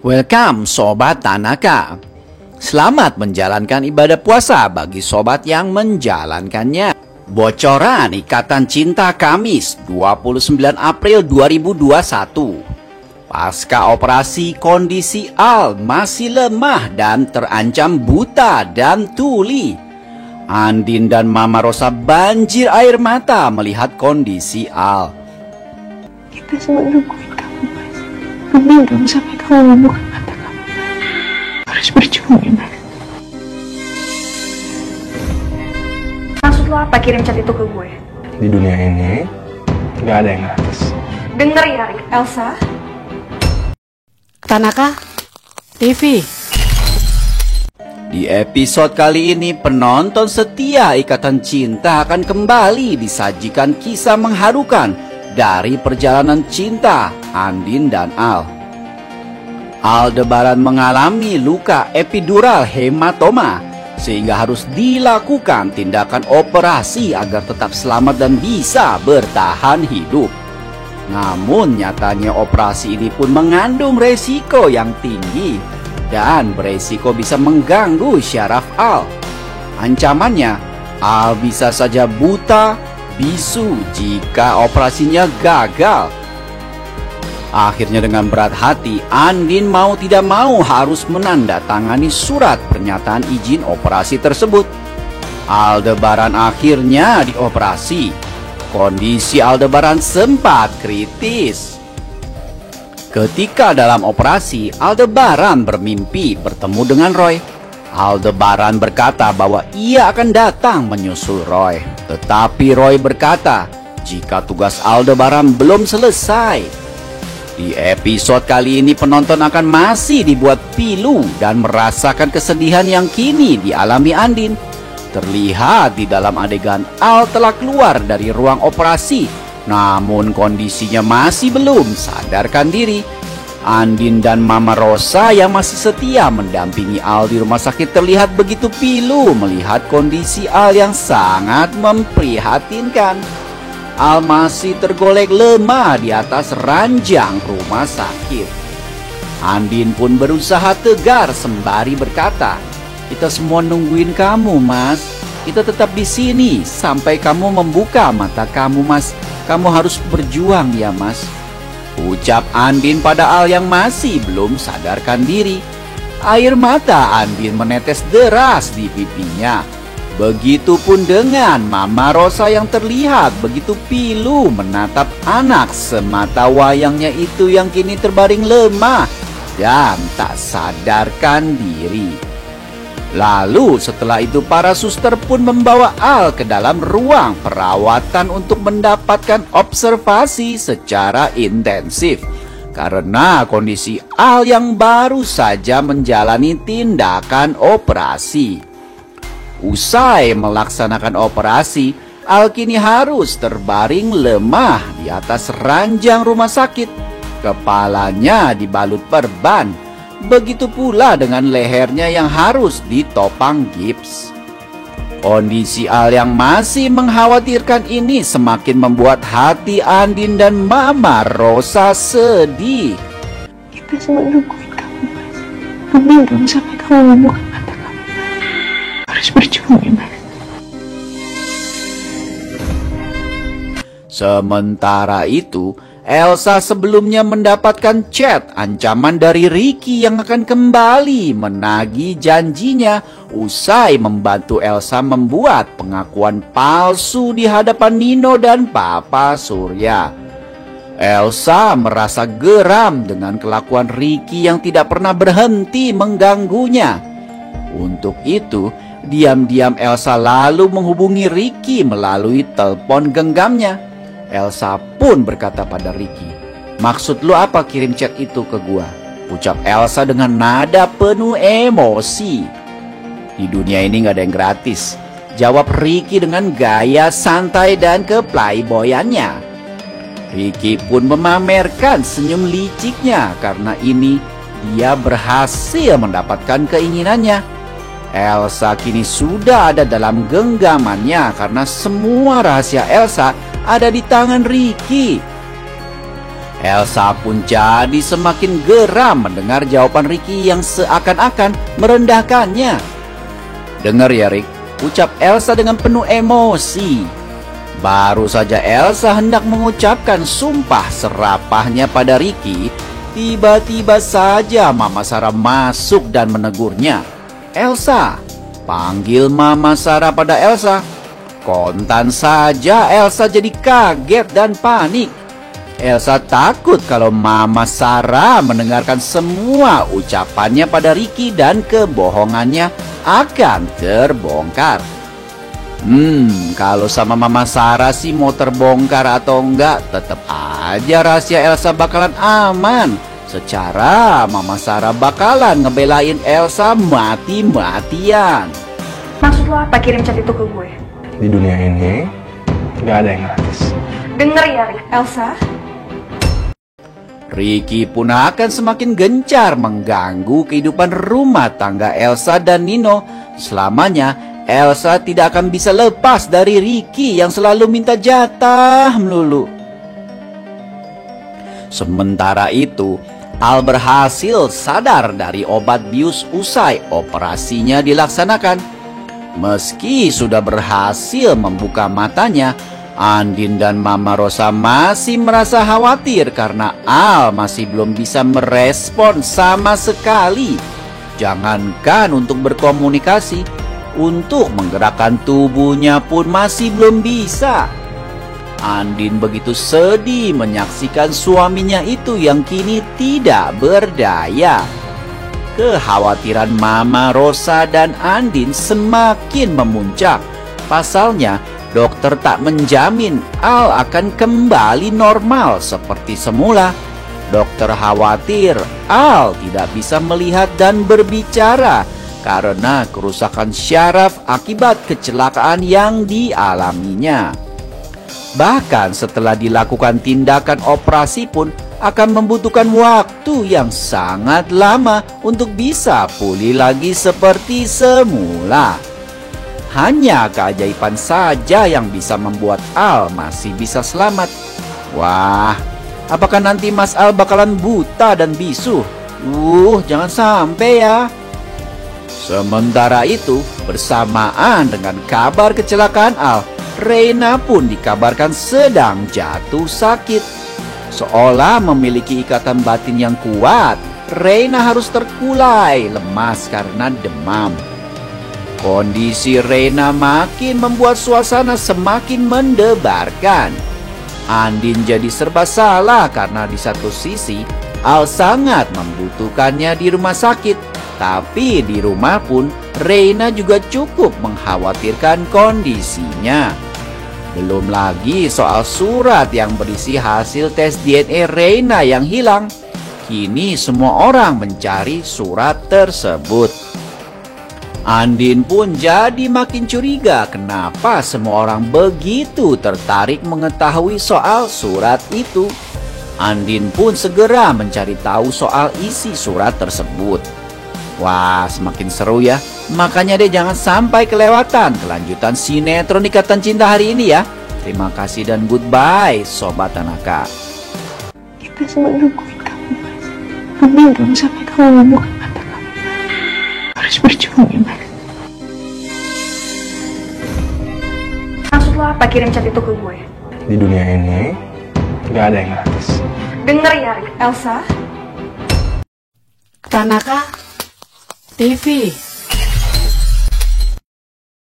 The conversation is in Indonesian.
Welcome Sobat Tanaka. Selamat menjalankan ibadah puasa bagi sobat yang menjalankannya. Bocoran Ikatan Cinta Kamis 29 April 2021. Pasca operasi, kondisi Al masih lemah dan terancam buta dan tuli. Andin dan Mama Rosa banjir air mata melihat kondisi Al. Kita semua nungguin kamu, Mas. Menunggu sampai kamu membuka mata kamu. Harus berjuang ya, Mas. Maksud lo apa kirim chat itu ke gue? Di dunia ini gak ada yang gratis. Denger ya, Elsa. Tanaka TV. Di episode kali ini, penonton setia Ikatan Cinta akan kembali disajikan kisah mengharukan dari perjalanan cinta Andin dan Al. Aldebaran mengalami luka epidural hematoma sehingga harus dilakukan tindakan operasi agar tetap selamat dan bisa bertahan hidup. Namun nyatanya operasi ini pun mengandung resiko yang tinggi dan beresiko bisa mengganggu syaraf Al. Ancamannya, Al bisa saja buta, bisu jika operasinya gagal. Akhirnya dengan berat hati, Andin mau tidak mau harus menandatangani surat pernyataan izin operasi tersebut. Aldebaran akhirnya dioperasi. Kondisi Aldebaran sempat kritis. Ketika dalam operasi, Aldebaran bermimpi bertemu dengan Roy. Aldebaran berkata bahwa ia akan datang menyusul Roy. Tetapi Roy berkata jika tugas Aldebaran belum selesai. Di episode kali ini penonton akan masih dibuat pilu dan merasakan kesedihan yang kini dialami Andin. Terlihat di dalam adegan Al telah keluar dari ruang operasi, namun kondisinya masih belum sadarkan diri. Andin dan Mama Rosa yang masih setia mendampingi Al di rumah sakit terlihat begitu pilu melihat kondisi Al yang sangat memprihatinkan. Al masih tergolek lemah di atas ranjang rumah sakit. Andin pun berusaha tegar sembari berkata, "Kita semua nungguin kamu, Mas. Kita tetap di sini sampai kamu membuka mata kamu, Mas. Kamu harus berjuang ya, Mas." Ucap Andin pada Al yang masih belum sadarkan diri. Air mata Andin menetes deras di pipinya. Begitupun dengan Mama Rosa yang terlihat begitu pilu menatap anak semata wayangnya itu yang kini terbaring lemah dan tak sadarkan diri. Lalu setelah itu para suster pun membawa Al ke dalam ruang perawatan untuk mendapatkan observasi secara intensif karena kondisi Al yang baru saja menjalani tindakan operasi. Usai melaksanakan operasi, Al kini harus terbaring lemah di atas ranjang rumah sakit. Kepalanya dibalut perban. Begitu pula dengan lehernya yang harus ditopang gips. Kondisi Al yang masih mengkhawatirkan ini semakin membuat hati Andin dan Mama Rosa sedih. Kita semua nungguin kamu, Mas. Menunggu sampai kamu membuka mata kamu. Harus berjuang ya, Mas. Sementara itu, Elsa sebelumnya mendapatkan chat ancaman dari Ricky yang akan kembali menagih janjinya usai membantu Elsa membuat pengakuan palsu di hadapan Nino dan Papa Surya. Elsa merasa geram dengan kelakuan Ricky yang tidak pernah berhenti mengganggunya. Untuk itu, diam-diam Elsa lalu menghubungi Ricky melalui telepon genggamnya. Elsa pun berkata pada Ricky, "Maksud lu apa kirim chat itu ke gua?" Ucap Elsa dengan nada penuh emosi. "Di dunia ini gak ada yang gratis," jawab Ricky dengan gaya santai dan keplayboyannya. Ricky pun memamerkan senyum liciknya karena ini dia berhasil mendapatkan keinginannya. Elsa kini sudah ada dalam genggamannya karena semua rahasia Elsa ada di tangan Ricky. Elsa pun jadi semakin geram mendengar jawaban Ricky yang seakan-akan merendahkannya. "Dengar ya Rick," ucap Elsa dengan penuh emosi. Baru saja Elsa hendak mengucapkan sumpah serapahnya pada Ricky, tiba-tiba saja Mama Sarah masuk dan menegurnya. "Elsa," panggil Mama Sarah pada Elsa. Kontan saja Elsa jadi kaget dan panik. Elsa takut kalau Mama Sarah mendengarkan semua ucapannya pada Ricky dan kebohongannya akan terbongkar. Kalau sama Mama Sarah sih mau terbongkar atau enggak, tetap aja rahasia Elsa bakalan aman. Secara Mama Sarah bakalan ngebelain Elsa mati-matian. Maksud lo apa kirim chat itu ke gue? Di dunia ini nggak ada yang gratis. Denger ya, Elsa. Ricky pun akan semakin gencar mengganggu kehidupan rumah tangga Elsa dan Nino. Selamanya Elsa tidak akan bisa lepas dari Ricky yang selalu minta jatah melulu. Sementara itu, Al berhasil sadar dari obat bius usai operasinya dilaksanakan. Meski sudah berhasil membuka matanya, Andin dan Mama Rosa masih merasa khawatir karena Al masih belum bisa merespon sama sekali. Jangankan untuk berkomunikasi, untuk menggerakkan tubuhnya pun masih belum bisa. Andin begitu sedih menyaksikan suaminya itu yang kini tidak berdaya. Kekhawatiran Mama Rosa dan Andin semakin memuncak. Pasalnya, dokter tak menjamin Al akan kembali normal seperti semula. Dokter khawatir Al tidak bisa melihat dan berbicara karena kerusakan syaraf akibat kecelakaan yang dialaminya. Bahkan setelah dilakukan tindakan operasi pun akan membutuhkan waktu yang sangat lama untuk bisa pulih lagi seperti semula. Hanya keajaiban saja yang bisa membuat Al masih bisa selamat. Wah, apakah nanti Mas Al bakalan buta dan bisu? Jangan sampai ya. Sementara itu, bersamaan dengan kabar kecelakaan Al, Reina pun dikabarkan sedang jatuh sakit. Seolah memiliki ikatan batin yang kuat, Reina harus terkulai lemas karena demam. Kondisi Reina makin membuat suasana semakin mendebarkan. Andin jadi serba salah karena di satu sisi Al sangat membutuhkannya di rumah sakit, tapi di rumah pun Reina juga cukup mengkhawatirkan kondisinya. Belum lagi soal surat yang berisi hasil tes DNA Reina yang hilang. Kini semua orang mencari surat tersebut. Andin pun jadi makin curiga kenapa semua orang begitu tertarik mengetahui soal surat itu. Andin pun segera mencari tahu soal isi surat tersebut. Wah, semakin seru ya. Makanya deh jangan sampai kelewatan kelanjutan sinetron Ikatan Cinta hari ini ya. Terima kasih dan goodbye Sobat Tanaka. Kita semua nungguin kamu, Mas. Kami belum sampai kamu membuka mata kamu. Harus berjuang ya, Mas. Maksud lo apa kirim chat itu ke gue? Di dunia ini nggak ada yang gratis. Denger ya, Elsa. Tanaka TV.